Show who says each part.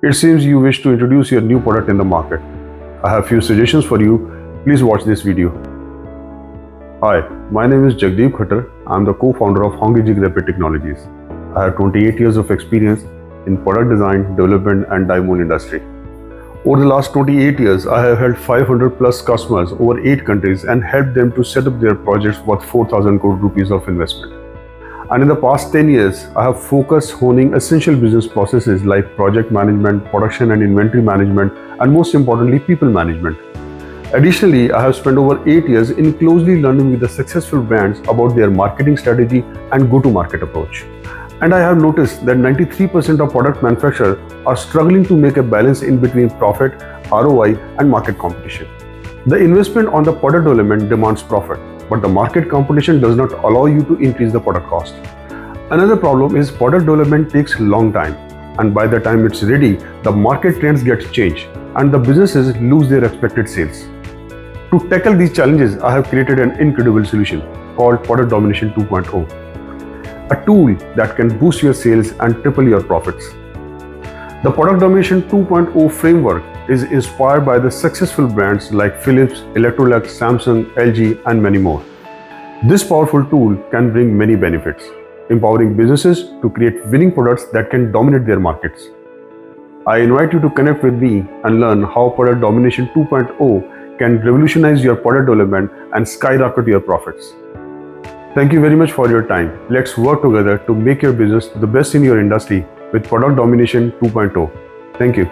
Speaker 1: It seems you wish to introduce your new product in the market. I have few suggestions for you. Please watch this video. Hi, my name is Jagdeep Khattar. I am the co-founder of Hongiji Rapid Technologies. I have 28 years of experience in product design, development and diamond industry. Over the last 28 years, I have helped 500 plus customers over 8 countries and helped them to set up their projects worth 4,000 crore rupees of investment. And in the past 10 years, I have focused honing essential business processes like project management, production and inventory management, and most importantly, people management. Additionally, I have spent over 8 years in closely learning with the successful brands about their marketing strategy and go-to-market approach. And I have noticed that 93% of product manufacturers are struggling to make a balance in between profit, ROI, and market competition. The investment on the product development demands profit, but the market competition does not allow you to increase the product cost. Another problem is product development takes long time, and by the time it's ready, the market trends get changed and the businesses lose their expected sales. To tackle these challenges, I have created an incredible solution called Product Domination 2.0, a tool that can boost your sales and triple your profits. The Product Domination 2.0 framework is inspired by the successful brands like Philips, Electrolux, Samsung, LG, and many more. This powerful tool can bring many benefits, empowering businesses to create winning products that can dominate their markets. I invite you to connect with me and learn how Product Domination 2.0 can revolutionize your product development and skyrocket your profits. Thank you very much for your time. Let's work together to make your business the best in your industry with Product Domination 2.0. Thank you.